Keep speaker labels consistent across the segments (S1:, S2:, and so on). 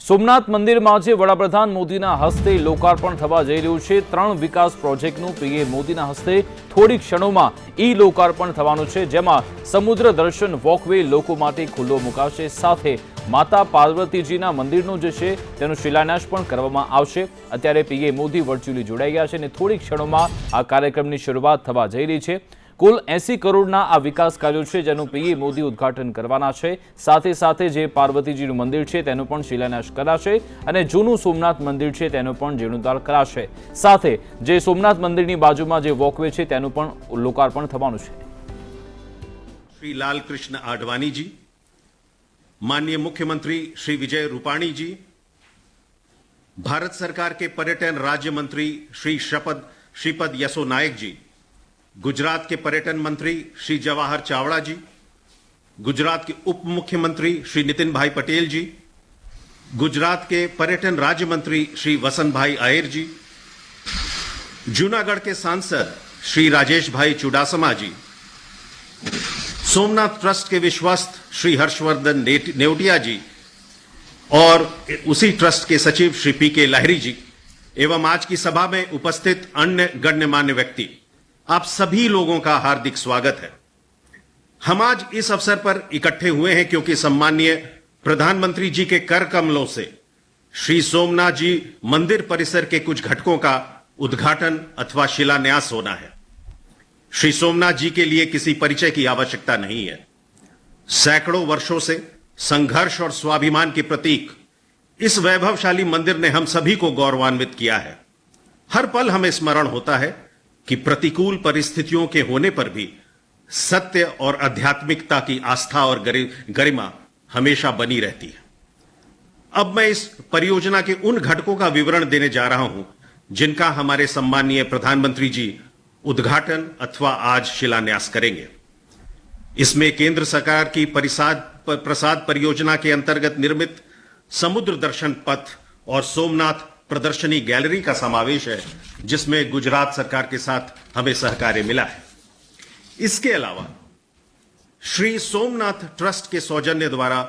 S1: સોમનાથ મંદિરમાં આજે વડાપ્રધાન મોદીના હસ્તે લોકાર્પણ થવા જઈ રહ્યું છે। 3 વિકાસ પ્રોજેક્ટનું પીએમ મોદીના હસ્તે થોડી ક્ષણોમાં ઈ લોકાર્પણ થવાનું છે, જેમાં સમુદ્ર દર્શન વોકવે લોકો માટે ખુલ્લો મુકાશે। સાથે માતા પાર્વતીજીના મંદિરનો જે છે તેનો શિલાન્યાસ પણ કરવામાં આવશે। અત્યારે પીએમ મોદી વર્ચ્યુઅલી જોડાઈ ગયા છે અને થોડી ક્ષણોમાં આ કાર્યક્રમની શરૂઆત થવા જઈ રહી છે। कुल 80 करोड़ना आ विकास कार्यों छे जेनुं पीएम मोदी उद्घाटन करवाना छे। साथे साथे जे पार्वतीजीनुं मंदिर छे तेनो पण शिलान्यास कराशे अने जूनुं सोमनाथ मंदिर छे तेनो पण जीर्णोद्धार कराशे। साथे जे सोमनाथ मंदिरनी बाजुमां जे वॉकवे छे तेनुं पण लोकार्पण थवानुं छे।
S2: श्री लाल कृष्ण आडवाणी जी, माननीय मुख्यमंत्री श्री विजय रूपाणी जी, भारत सरकार के पर्यटन राज्य मंत्री श्री श्रीपद यसो नायक जी, गुजरात के पर्यटन मंत्री श्री जवाहर चावड़ा जी, गुजरात के उप मुख्यमंत्री श्री नितिन भाई पटेल जी, गुजरात के पर्यटन राज्य मंत्री श्री वसंत भाई अय्यर जी, जूनागढ़ के सांसद श्री राजेश भाई चुडासमा जी, सोमनाथ ट्रस्ट के विश्वस्त श्री हर्षवर्धन नेवटिया जी और उसी ट्रस्ट के सचिव श्री पी.के. लाहिरी जी एवं आज की सभा में उपस्थित अन्य गण्यमान्य व्यक्ति, आप सभी लोगों का हार्दिक स्वागत है। हम आज इस अवसर पर इकट्ठे हुए हैं क्योंकि सम्माननीय प्रधानमंत्री जी के कर कमलों से श्री सोमनाथ जी मंदिर परिसर के कुछ घटकों का उद्घाटन अथवा शिलान्यास होना है। श्री सोमनाथ जी के लिए किसी परिचय की आवश्यकता नहीं है। सैकड़ों वर्षों से संघर्ष और स्वाभिमान के प्रतीक इस वैभवशाली मंदिर ने हम सभी को गौरवान्वित किया है। हर पल हमें स्मरण होता है कि प्रतिकूल परिस्थितियों के होने पर भी सत्य और आध्यात्मिकता की आस्था और गरिमा हमेशा बनी रहती है। अब मैं इस परियोजना के उन घटकों का विवरण देने जा रहा हूं जिनका हमारे सम्माननीय प्रधानमंत्री जी उद्घाटन अथवा आज शिलान्यास करेंगे। इसमें केंद्र सरकार की प्रसाद परियोजना के अंतर्गत निर्मित समुद्र दर्शन पथ और सोमनाथ प्रदर्शनी गैलरी का समावेश है, जिसमें गुजरात सरकार के साथ हमें सहकार्य मिला है। इसके अलावा श्री सोमनाथ ट्रस्ट के सौजन्य द्वारा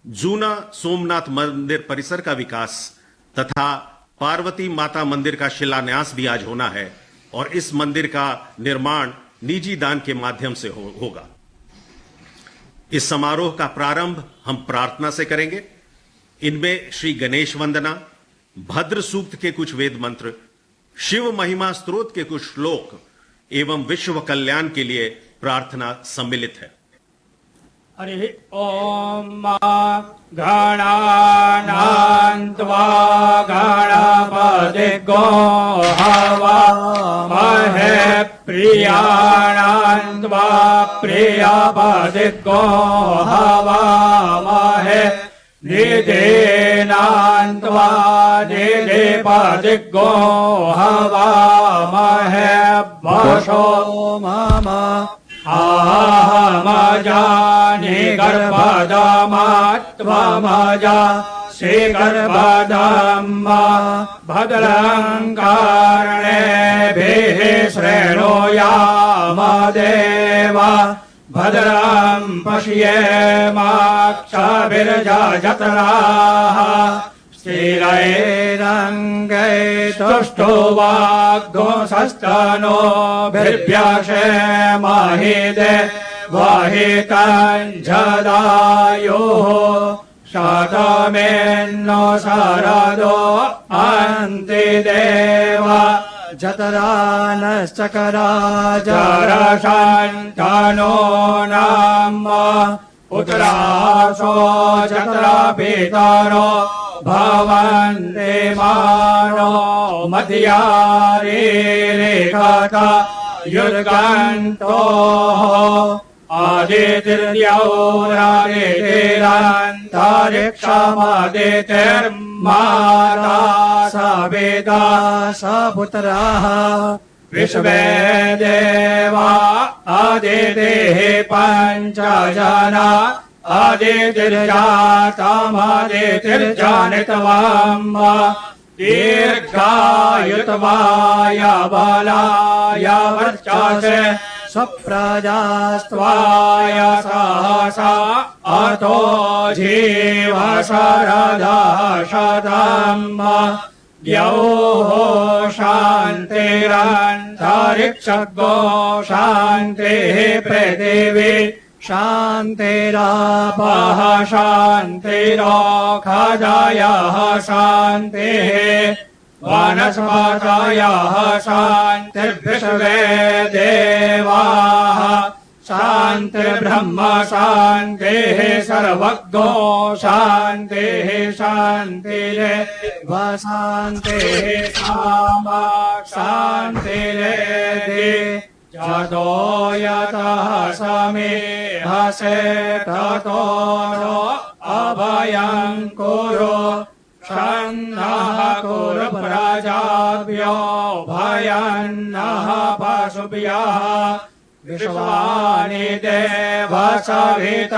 S2: जूना सोमनाथ मंदिर परिसर का विकास तथा पार्वती माता मंदिर का शिलान्यास भी आज होना है और इस मंदिर का निर्माण निजी दान के माध्यम से होगा। इस समारोह का प्रारंभ हम प्रार्थना से करेंगे। इनमें श्री गणेश वंदना, भद्र सूक्त के कुछ वेद मंत्र, शिव महिमा स्तोत्र के कुछ श्लोक एवं विश्व कल्याण के लिए प्रार्थना सम्मिलित है।
S3: हरि ओम गणानां त्वा गणपतिर्गो हवामहे प्रियाणां त्वा प्रियपतिर्गो हवामहे निधीनां त्वा निधिपतिर्गो हवामहे वशो मम आहमजानि गर्भदमात्वमजा श्रीगर्भदम्मा भद्रं कर्णेभिः शृणुयामदेवा भद्रं पश्येमाक्षभिर्यजत्राः स्थिरैरङ्गैस्तुष्टुवाग्धोषस्तनोभिर्व्यशेमहि देवहितञ्जदायुः शतमेन्नो शरदो अन्तिदेव जतरानश्चकराजरशन्तनो नाम उत्तराशो जतरापितरो भवन्ति मानो मध्यारेरेखता युर्गन्तोः आदितिर्यौरादितिरन्तरिक्षमदितिर्माता सविता सपुत्राः विश्वे देवा आदितिः पञ्चजना आदितिर्जातमदितिर्जनितवाम् दीर्घायुत्वाय बलाय वर्चसे स्वप्रजास्त्वाय सहसा अतो जीव शरदः शतम् द्यौः शान्तिरन्तरिक्षगो शान्तिः पृथिवी शान्तिरापः शान्तिरोषधयः शान्तिः वनस्पतयः शान्तिर्विश्वे देवाः शान्तिर्ब्रह्म शान्तिः सर्वज्ञो शान्तिः शान्तिरेव शान्तिः सामा शान्तिरेधि यतो यतः समेहसे ततो नो अभयं कुरु षण्णः कुरु प्रजाभ्यो भयं नः पशुभ्यः विश्वानि देव सवितर्दुरितानि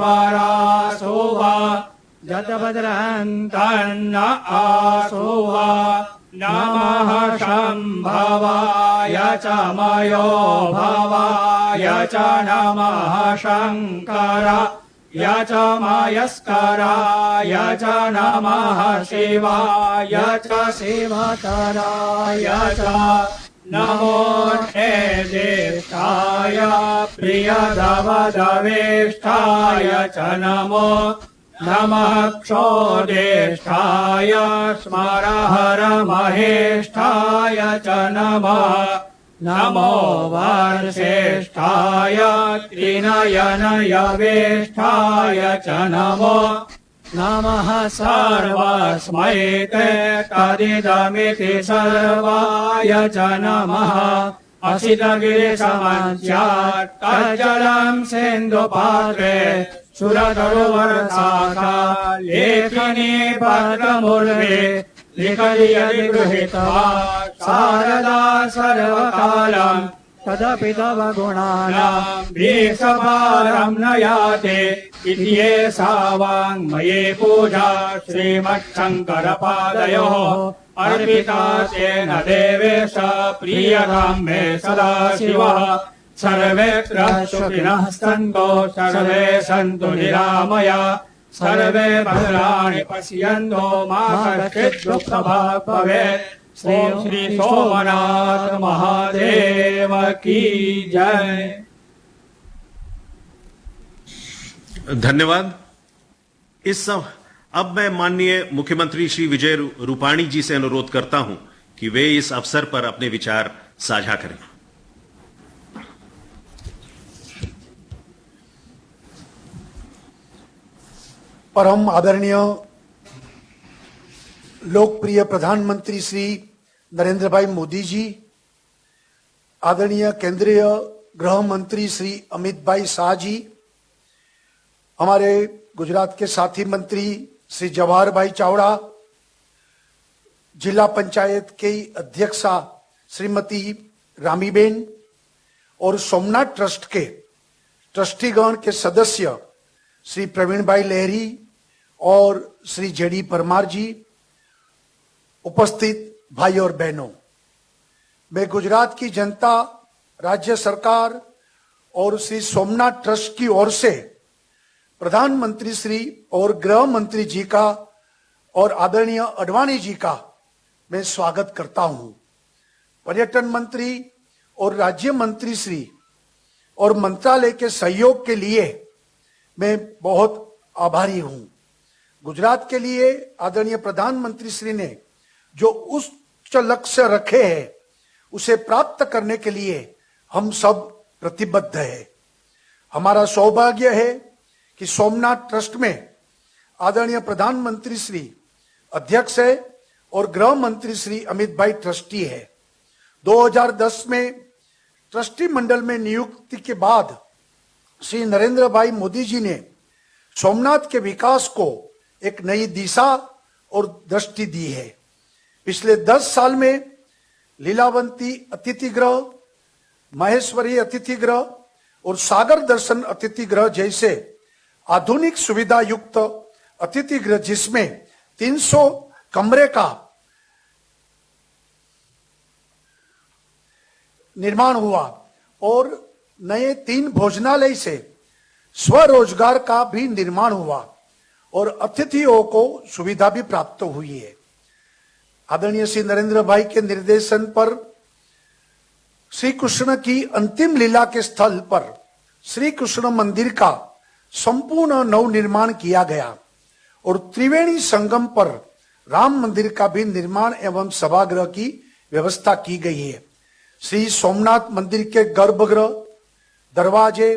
S3: परासुव जतभद्रन्तन्न आसुव नमः शम्भवाय च मयो भवाय च नमः शङ्कराय च मयस्कराय च नमः शिवाय च शिवतराय च नमो ज्येष्ठाय प्रियधवधवेष्ठाय च नमो नमः क्षोदेष्ठाय स्मरहरमहेष्ठाय च नमः नमो वर्षेष्ठाय त्रिनयनयवेष्ठाय च नमो नमः सर्वस्मै ते तदिदमिति सर्वाय च नमः असितगिरिसमञ्चात्तज्जलं सिन्धुपात्रे सुरतरुवर्षाखा लेखनी भद्रमुर्वे लिखयति गृहीत्वा शारदा सर्वकालम् तदपि तव गुणानां भीषभारं न याते इत्येषा वाङ्मये पूजा श्रीमच्छङ्करपादयोः अर्पिता तेन देवेश प्रीयतां मे सदा शिवः सर्वेऽत्र सुखिनः सन्तु सर्वे सन्तु निरामया सर्वे भद्राणि पश्यन्तु मा कश्चित् दुःखभाग् भवेत् श्री सोमनाथ महादेव की जय।
S2: धन्यवाद। अब मैं माननीय मुख्यमंत्री श्री विजय रूपाणी जी से अनुरोध करता हूं कि वे इस अवसर पर अपने विचार साझा करें।
S4: परम आदरणीय लोकप्रिय प्रधानमंत्री श्री नरेंद्र भाई मोदी जी, आदरणीय केंद्रीय गृह मंत्री श्री अमित भाई शाह जी, हमारे गुजरात के साथी मंत्री श्री जवाहर भाई चावड़ा, जिला पंचायत के अध्यक्षा श्रीमती रामीबेन और सोमनाथ ट्रस्ट के ट्रस्टीगण के सदस्य श्री प्रवीण भाई लहरी और श्री जेडी परमार जी, उपस्थित भाई और बहनों, मैं गुजरात की जनता, राज्य सरकार और श्री सोमनाथ ट्रस्ट की ओर से प्रधानमंत्री श्री और गृह मंत्री जी का और आदरणीय अडवाणी जी का मैं स्वागत करता हूं। पर्यटन मंत्री और राज्य मंत्री श्री और मंत्रालय के सहयोग के लिए मैं बहुत आभारी हूं। गुजरात के लिए आदरणीय प्रधानमंत्री श्री ने जो उच्च लक्ष्य रखे हैं उसे प्राप्त करने के लिए हम सब प्रतिबद्ध है। हमारा सौभाग्य है कि सोमनाथ ट्रस्ट में आदरणीय प्रधानमंत्री श्री अध्यक्ष है और गृह मंत्री श्री अमित भाई ट्रस्टी है। 2010 में ट्रस्टी मंडल में नियुक्ति के बाद श्री नरेंद्र भाई मोदी जी ने सोमनाथ के विकास को एक नई दिशा और दृष्टि दी है। पिछले 10 साल में लीलावंती अतिथि गृह, महेश्वरी अतिथि गृह और सागर दर्शन अतिथि गृह जैसे आधुनिक सुविधा युक्त अतिथि गृह जिसमें 300 कमरे का निर्माण हुआ और नए 3 भोजनालय से स्वरोजगार का भी निर्माण हुआ और अतिथियों को सुविधा भी प्राप्त हुई है। आदरणीय श्री नरेंद्र भाई के निर्देशन पर श्री कृष्ण की अंतिम लीला के स्थल पर श्री कृष्ण मंदिर का संपूर्ण नवनिर्माण किया गया और त्रिवेणी संगम पर राम मंदिर का भी निर्माण एवं सभागृह की व्यवस्था की गई है। श्री सोमनाथ मंदिर के गर्भगृह, दरवाजे,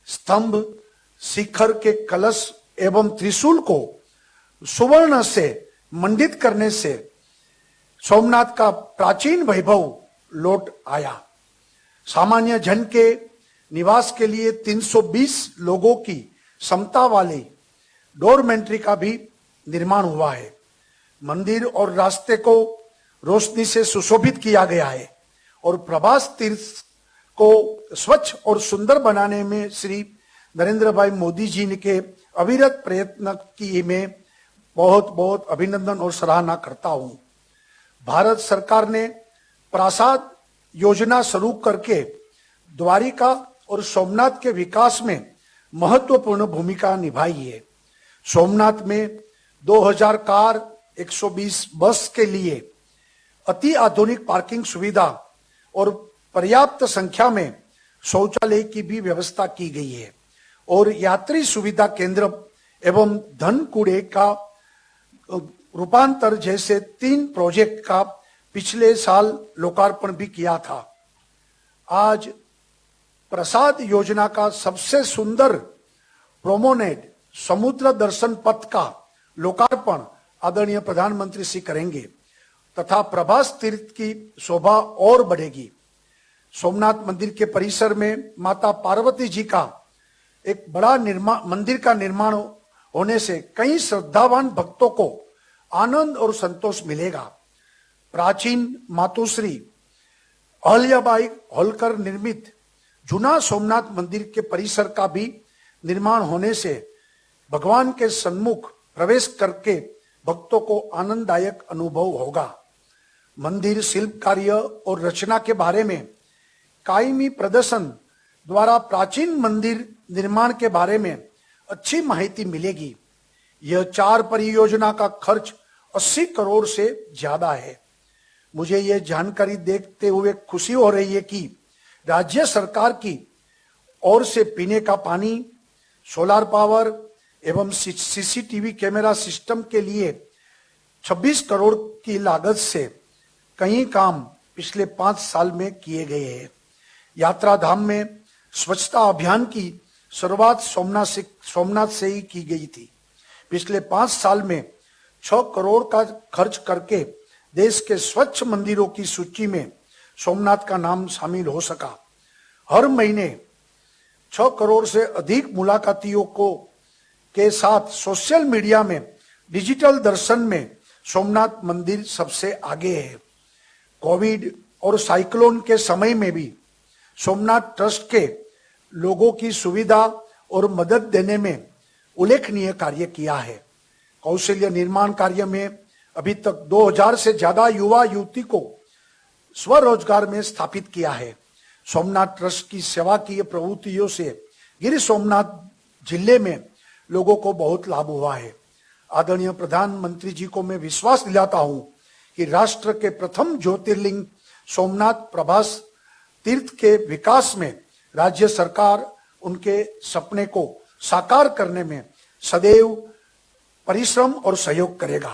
S4: स्तंभ, शिखर के कलश एवं त्रिशूल को सुवर्ण से मंडित करने से सोमनाथ का प्राचीन वैभव लौट आया। सामान्य जन के निवास के लिए 320 लोगों की क्षमता वाली डोरमेंट्री का भी निर्माण हुआ है। मंदिर और रास्ते को रोशनी से सुशोभित किया गया है और प्रभास तीर्थ को स्वच्छ और सुंदर बनाने में श्री नरेंद्र भाई मोदी जी के अविरत प्रयत्न की मैं बहुत बहुत अभिनंदन और सराहना करता हूं। भारत सरकार ने प्रासाद योजना शुरू करके द्वारिका और सोमनाथ के विकास में महत्वपूर्ण भूमिका निभाई है। सोमनाथ में 2000 कार, 120 बस के लिए अति आधुनिक पार्किंग सुविधा और पर्याप्त संख्या में शौचालय की भी व्यवस्था की गई है और यात्री सुविधा केंद्र एवं धन कूड़े का रूपांतर जैसे 3 प्रोजेक्ट का पिछले साल लोकार्पण भी किया था। आज प्रसाद योजना का सबसे सुंदर प्रोमोनेड समुद्र दर्शन पथ का लोकार्पण आदरणीय प्रधानमंत्री श्री करेंगे तथा प्रभास तीर्थ की शोभा और बढ़ेगी। सोमनाथ मंदिर के परिसर में माता पार्वती जी का एक बड़ा मंदिर का निर्माण होने से कई श्रद्धावान भक्तों को आनंद और संतोष मिलेगा। प्राचीन मातोश्री अहल्याबाई होलकर निर्मित जूना सोमनाथ मंदिर के परिसर का भी निर्माण होने से भगवान के सन्मुख प्रवेश करके भक्तों को आनंददायक अनुभव होगा। मंदिर शिल्प कार्य और रचना के बारे में कायमी प्रदर्शन द्वारा प्राचीन मंदिर निर्माण के बारे में अच्छी माहिती मिलेगी। यह 4 परियोजना का खर्च 80 करोड़ से ज्यादा है। मुझे यह जानकारी देखते हुए खुशी हो रही है कि राज्य सरकार की ओर से पीने का पानी, सोलार पावर एवं सीसीटीवी कैमरा सिस्टम के लिए 26 करोड़ की लागत से कई काम पिछले 5 साल में किए गए हैं। यात्रा धाम में स्वच्छता अभियान की शुरुआत सोमनाथ से ही की गई थी। पिछले 5 साल में 6 करोड़ का खर्च करके देश के स्वच्छ मंदिरों की सूची में सोमनाथ का नाम शामिल हो सका। हर महीने 6 करोड़ से अधिक मुलाकातियों को के साथ सोशल मीडिया में डिजिटल दर्शन में सोमनाथ मंदिर सबसे आगे है। कोविड और साइक्लोन के समय में भी सोमनाथ ट्रस्ट के लोगों की सुविधा और मदद देने में उल्लेखनीय कार्य किया है। कौशल्य निर्माण कार्य में अभी तक 2000 से ज्यादा युवा युवती को स्वरोजगार में स्थापित किया है। सोमनाथ ट्रस्ट की सेवा की प्रवृत्तियों से गिर सोमनाथ जिले में लोगों को बहुत लाभ हुआ है। आदरणीय प्रधानमंत्री जी को मैं विश्वास दिलाता हूं कि राष्ट्र के प्रथम ज्योतिर्लिंग सोमनाथ प्रभास तीर्थ के विकास में राज्य सरकार उनके सपने को साकार करने में सदैव परिश्रम और सहयोग करेगा।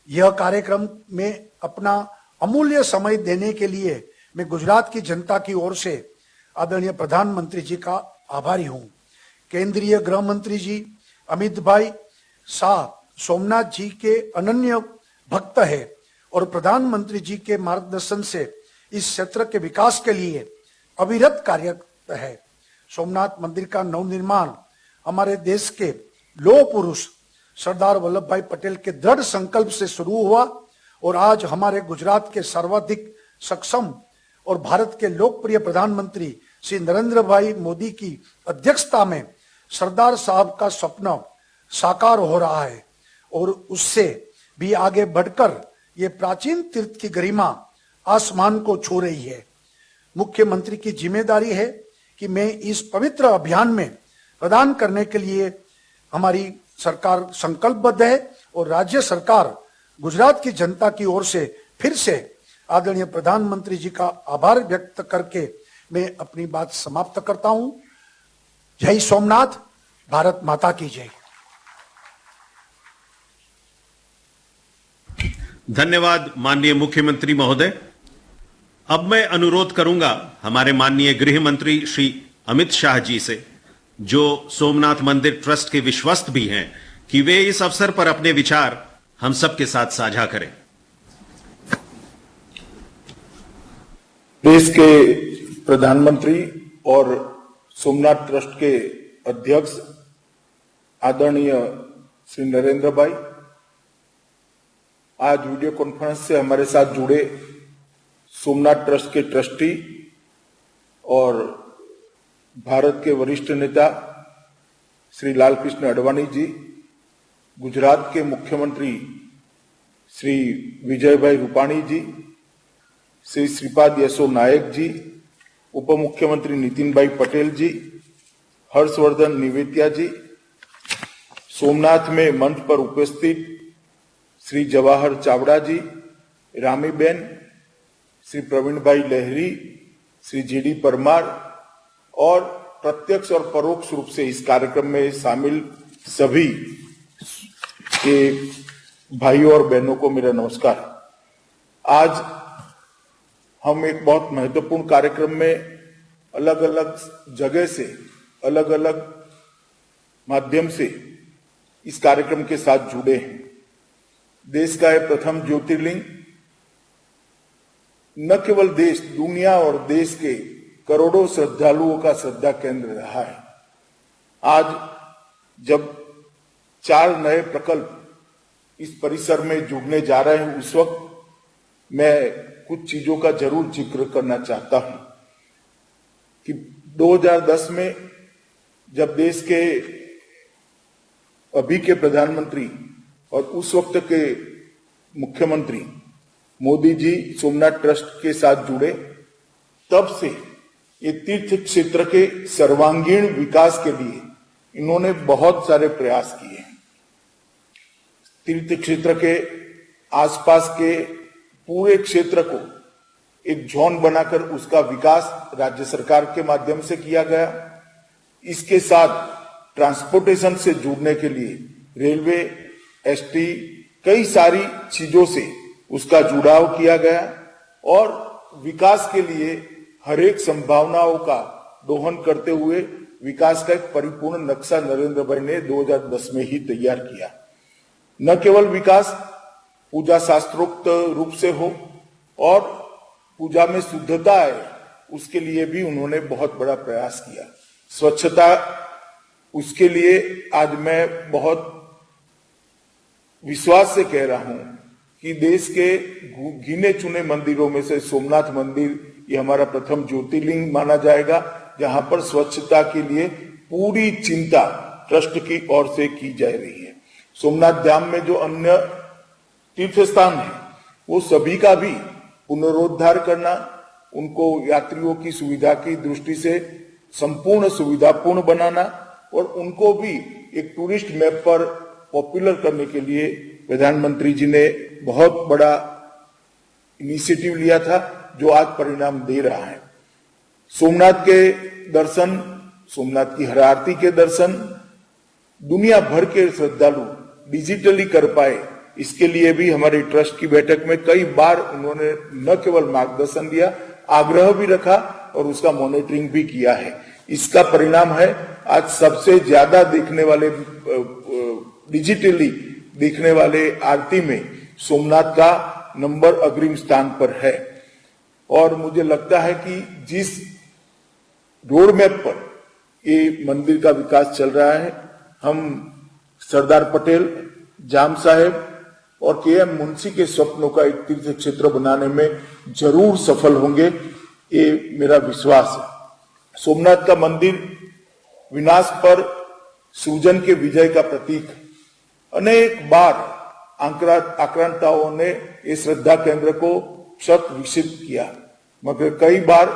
S4: यह कार्यक्रम में अपना अमूल्य समय देने के लिए मैं गुजरात की जनता की ओर से आदरणीय प्रधानमंत्री जी का आभारी हूं। केंद्रीय गृह मंत्री जी अमित भाई शाह सोमनाथ जी के अनन्य भक्त है और प्रधानमंत्री जी के मार्गदर्शन से इस क्षेत्र के विकास के लिए अविरत कार्यरत है। सोमनाथ मंदिर का नवनिर्माण हमारे देश के लौह पुरुष सरदार वल्लभ भाई पटेल के दृढ़ संकल्प से शुरू हुआ और आज हमारे गुजरात के सर्वाधिक सक्षम और भारत के लोकप्रिय प्रधानमंत्री श्री नरेंद्र भाई मोदी की अध्यक्षता में सरदार साहब का सपना साकार हो रहा है और उससे भी आगे बढ़कर ये प्राचीन तीर्थ की गरिमा आसमान को छू रही है। मुख्यमंत्री की जिम्मेदारी है कि मैं इस पवित्र अभियान में प्रदान करने के लिए हमारी सरकार संकल्पबद्ध है और राज्य सरकार गुजरात की जनता की ओर से फिर से आदरणीय प्रधानमंत्री जी का आभार व्यक्त करके मैं अपनी बात समाप्त करता हूं। जय सोमनाथ, भारत माता की जय।
S2: धन्यवाद माननीय मुख्यमंत्री महोदय। अब मैं अनुरोध करूंगा हमारे माननीय गृह मंत्री श्री अमित शाह जी से, जो सोमनाथ मंदिर ट्रस्ट के विश्वस्त भी हैं, कि वे इस अवसर पर अपने विचार हम सबके साथ साझा करें।
S5: देश के प्रधानमंत्री और सोमनाथ ट्रस्ट के अध्यक्ष आदरणीय श्री नरेंद्र भाई, आज वीडियो कॉन्फ्रेंस से हमारे साथ जुड़े सोमनाथ ट्रस्ट के ट्रस्टी और भारत के वरिष्ठ नेता श्री लालकृष्ण आडवाणी जी, गुजरात के मुख्यमंत्री श्री विजयभाई रूपाणी जी, श्री श्रीपाद यसो नायक जी, उप मुख्यमंत्री नितिन भाई पटेल जी, हर्षवर्धन निवेतिया जी, सोमनाथ में मंच पर उपस्थित श्री जवाहर चावड़ा जी, रामीबेन, श्री प्रवीण भाई लहरी, श्री जीडी परमार और प्रत्यक्ष और परोक्ष रूप से इस कार्यक्रम में शामिल सभी के भाइयों और बहनों को मेरा नमस्कार। आज हम एक बहुत महत्वपूर्ण कार्यक्रम में अलग अलग जगह से, अलग अलग माध्यम से इस कार्यक्रम के साथ जुड़े हैं। देश का यह प्रथम ज्योतिर्लिंग न केवल देश, दुनिया और देश के करोड़ों श्रद्धालुओं का श्रद्धा केंद्र रहा है। आज जब 4 नए प्रकल्प इस परिसर में जुड़ने जा रहे हैं, उस वक्त मैं कुछ चीजों का जरूर जिक्र करना चाहता हूं कि 2010 में जब देश के अभी के प्रधानमंत्री और उस वक्त के मुख्यमंत्री मोदी जी सोमनाथ ट्रस्ट के साथ जुड़े, तब से ये तीर्थ क्षेत्र के सर्वांगीण विकास के लिए इन्होंने बहुत सारे प्रयास किए। तीर्थ क्षेत्र के आसपास के पूरे क्षेत्र को एक जोन बनाकर उसका विकास राज्य सरकार के माध्यम से किया गया। इसके साथ ट्रांसपोर्टेशन से जुड़ने के लिए रेलवे, एसटी, कई सारी चीजों से उसका जुड़ाव किया गया और विकास के लिए हर एक संभावनाओं का दोहन करते हुए विकास का एक परिपूर्ण नक्शा नरेंद्र भाई ने 2010 में ही तैयार किया। न केवल विकास पूजा शास्त्रोक्त रूप से हो और पूजा में शुद्धता आए, उसके लिए भी उन्होंने बहुत बड़ा प्रयास किया। स्वच्छता, उसके लिए आज मैं बहुत विश्वास से कह रहा हूं कि देश के गिने चुने मंदिरों में से सोमनाथ मंदिर ये हमारा प्रथम ज्योतिर्लिंग माना जाएगा, जहां पर स्वच्छता के लिए पूरी चिंता ट्रस्ट की ओर से की जा रही है। सोमनाथ धाम में जो अन्य तीर्थ स्थान है, वो सभी का भी पुनरुद्धार करना, उनको यात्रियों की सुविधा की दृष्टि से संपूर्ण सुविधापूर्ण बनाना और उनको भी एक टूरिस्ट मैप पर पॉपुलर करने के लिए प्रधानमंत्री जी ने बहुत बड़ा इनिशिएटिव लिया था, जो आज परिणाम दे रहा है। सोमनाथ के दर्शन, सोमनाथ की हर आरती के दर्शन दुनिया भर के श्रद्धालु डिजिटली कर पाए, इसके लिए भी हमारी ट्रस्ट की बैठक में कई बार उन्होंने न केवल मार्गदर्शन दिया, आग्रह भी रखा और उसका मॉनिटरिंग भी किया है। इसका परिणाम है आज सबसे ज्यादा देखने वाले, डिजिटली देखने वाले आरती में सोमनाथ का नंबर अग्रिम स्थान पर है। और मुझे लगता है कि जिस रोड मैप पर ये मंदिर का विकास चल रहा है, हम सरदार पटेल, जाम साहेब और के.एम. मुंशी के स्वप्नों का एक तीर्थ क्षेत्र बनाने में जरूर सफल होंगे, ये मेरा विश्वास है। सोमनाथ का मंदिर विनाश पर सृजन के विजय का प्रतीक। अनेक बार आक्रांताओं ने इस श्रद्धा केंद्र को क्षत विक्षित किया, मगर कई बार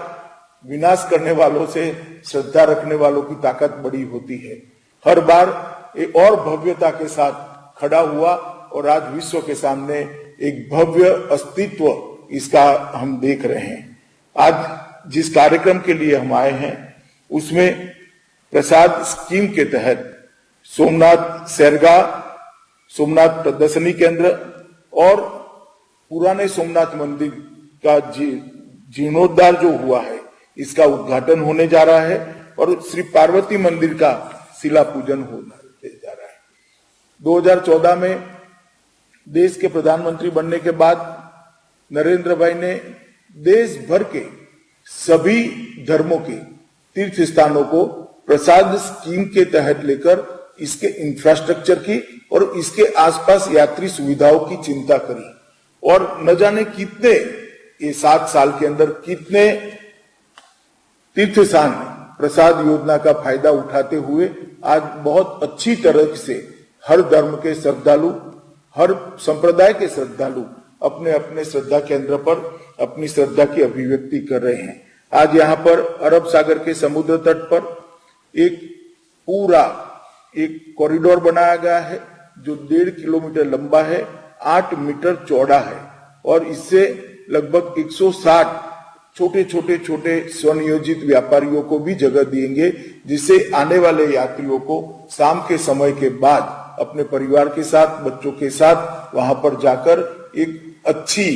S5: विनाश करने वालों से श्रद्धा रखने वालों की ताकत बड़ी होती है। हर बार एक और भव्यता के साथ खड़ा हुआ और आज विश्व के सामने एक भव्य अस्तित्व इसका हम देख रहे हैं। आज जिस कार्यक्रम के लिए हम आए हैं उसमें प्रसाद स्कीम के तहत सोमनाथ सैरगा, सोमनाथ प्रदर्शनी केंद्र और पुराने सोमनाथ मंदिर का जीर्णोद्धार जो हुआ है इसका उद्घाटन होने जा रहा है और श्री पार्वती मंदिर का शिला पूजन होने जा रहा है। 2014 में देश के प्रधानमंत्री बनने के बाद नरेंद्र भाई ने देश भर के सभी धर्मों के तीर्थ स्थानों को प्रसाद स्कीम के तहत लेकर इसके इंफ्रास्ट्रक्चर की और इसके आसपास यात्री सुविधाओं की चिंता करी और न जाने कितने ये 7 साल के अंदर कितने तीर्थ स्थान प्रसाद योजना का फायदा उठाते हुए आज बहुत अच्छी तरह से हर धर्म के श्रद्धालु, हर संप्रदाय के श्रद्धालु अपने अपने श्रद्धा केंद्र पर अपनी श्रद्धा की अभिव्यक्ति कर रहे हैं। आज यहाँ पर अरब सागर के समुद्र तट पर एक पूरा एक कॉरिडोर बनाया गया है जो 1.5 किलोमीटर लंबा है, 8 मीटर चौड़ा है और इससे लगभग 160 छोटे स्वनियोजित व्यापारियों को भी जगह देंगे, जिससे आने वाले यात्रियों को शाम के समय के बाद अपने परिवार के साथ, बच्चों के साथ वहां पर जाकर एक अच्छी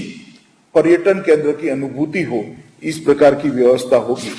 S5: पर्यटन केंद्र की अनुभूति हो, इस प्रकार की व्यवस्था होगी।